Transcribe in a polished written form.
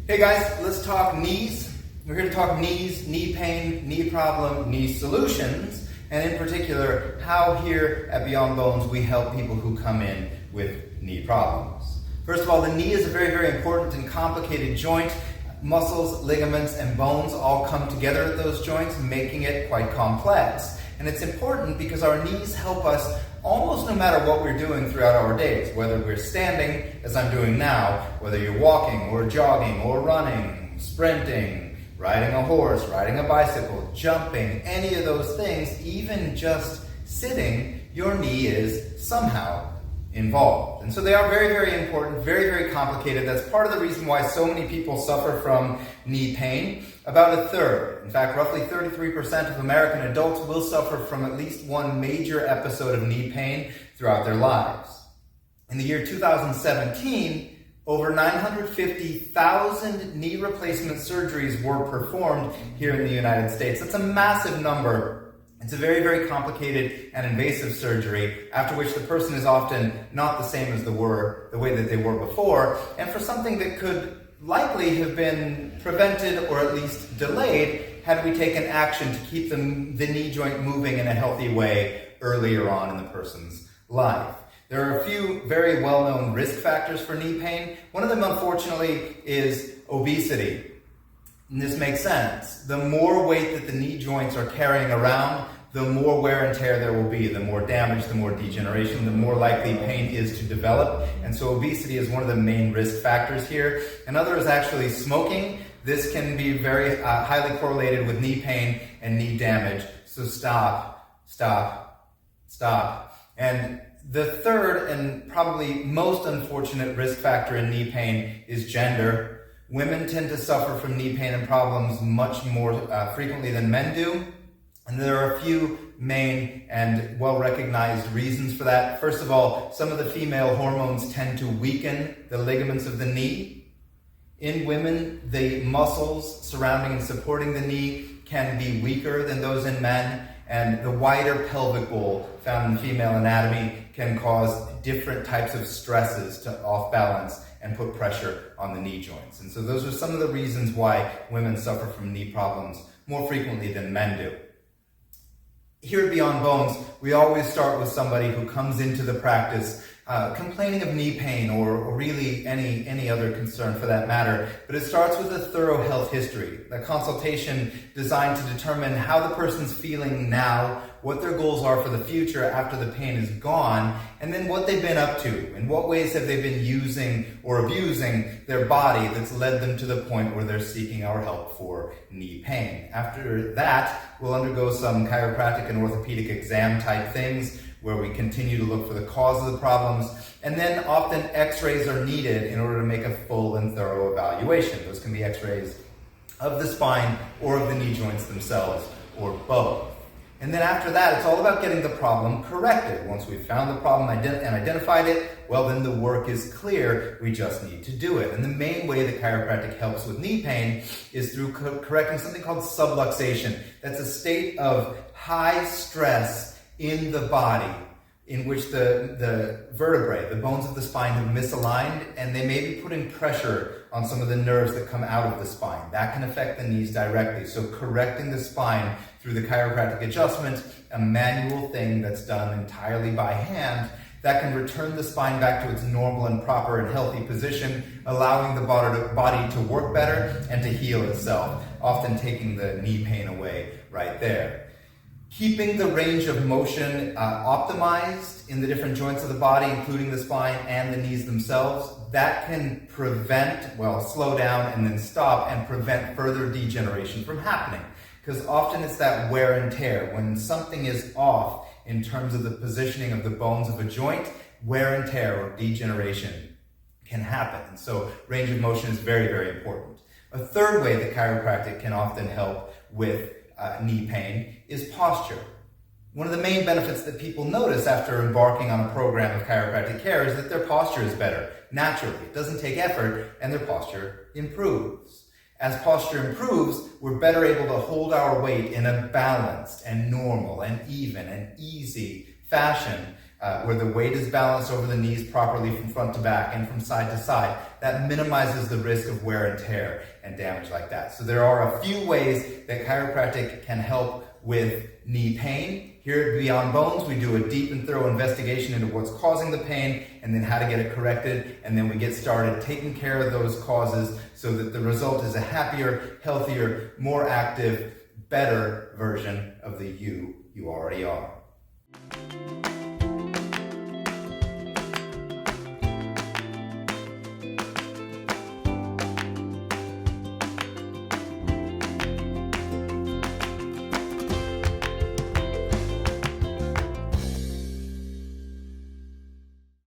Hey guys, let's talk knees. We're here to talk knees, knee pain, knee problem, knee solutions, and in particular, how here at Beyond Bones we help people who come in with knee problems. First of all, the knee is a very, very important and complicated joint. Muscles, ligaments, and bones all come together at those joints, making it quite complex. And it's important because our knees help us almost no matter what we're doing throughout our days, whether we're standing, as I'm doing now, whether you're walking or jogging or running, sprinting, riding a horse, riding a bicycle, jumping, any of those things, even just sitting, your knee is somehow involved. And so they are very, very important, very, very complicated. That's part of the reason why so many people suffer from knee pain. About a third, in fact, roughly 33% of American adults will suffer from at least one major episode of knee pain throughout their lives. In the year 2017, over 950,000 knee replacement surgeries were performed here in the United States. That's a massive number. It's a very, very complicated and invasive surgery, after which the person is often not the same as the way that they were before, and for something that could likely have been prevented or at least delayed had we taken action to keep the knee joint moving in a healthy way earlier on in the person's life. There are a few very well-known risk factors for knee pain. One of them, unfortunately, is obesity. And this makes sense. The more weight that the knee joints are carrying around, the more wear and tear there will be, the more damage, the more degeneration, the more likely pain is to develop. And so obesity is one of the main risk factors here. Another is actually smoking. This can be very highly correlated with knee pain and knee damage. So stop. And the third and probably most unfortunate risk factor in knee pain is gender. Women tend to suffer from knee pain and problems much more frequently than men do. And there are a few main and well-recognized reasons for that. First of all, some of the female hormones tend to weaken the ligaments of the knee. In women, the muscles surrounding and supporting the knee can be weaker than those in men, and the wider pelvic bowl found in female anatomy can cause different types of stresses to off-balance and put pressure on the knee joints. And so those are some of the reasons why women suffer from knee problems more frequently than men do. Here at Beyond Bones, we always start with somebody who comes into the practice complaining of knee pain or really any other concern for that matter. But it starts with a thorough health history, a consultation designed to determine how the person's feeling now, what their goals are for the future after the pain is gone, and then what they've been up to. In what ways have they been using or abusing their body that's led them to the point where they're seeking our help for knee pain. After that, we'll undergo some chiropractic and orthopedic exam type things where we continue to look for the cause of the problems, and then often x-rays are needed in order to make a full and thorough evaluation. Those can be x-rays of the spine or of the knee joints themselves, or both. And then after that, it's all about getting the problem corrected. Once we've found the problem and identified it, well, then the work is clear. We just need to do it. And the main way that chiropractic helps with knee pain is through correcting something called subluxation. That's a state of high stress in the body in which the vertebrae, the bones of the spine, have misaligned, and they may be putting pressure on some of the nerves that come out of the spine. That can affect the knees directly. So correcting the spine through the chiropractic adjustment, a manual thing that's done entirely by hand, that can return the spine back to its normal and proper and healthy position, allowing the body to work better and to heal itself, often taking the knee pain away right there. Keeping the range of motion optimized in the different joints of the body, including the spine and the knees themselves, that can slow down and then stop and prevent further degeneration from happening. Because often it's that wear and tear. When something is off in terms of the positioning of the bones of a joint, wear and tear or degeneration can happen. And so range of motion is very, very important. A third way that chiropractic can often help with knee pain is posture. One of the main benefits that people notice after embarking on a program of chiropractic care is that their posture is better, naturally. It doesn't take effort, and their posture improves. As posture improves, we're better able to hold our weight in a balanced and normal and even and easy fashion, where the weight is balanced over the knees properly from front to back and from side to side. that minimizes the risk of wear and tear and damage like that. So there are a few ways that chiropractic can help with knee pain. Here at Beyond Bones, we do a deep and thorough investigation into what's causing the pain and then how to get it corrected, and then we get started taking care of those causes so that the result is a happier, healthier, more active, better version of the you already are.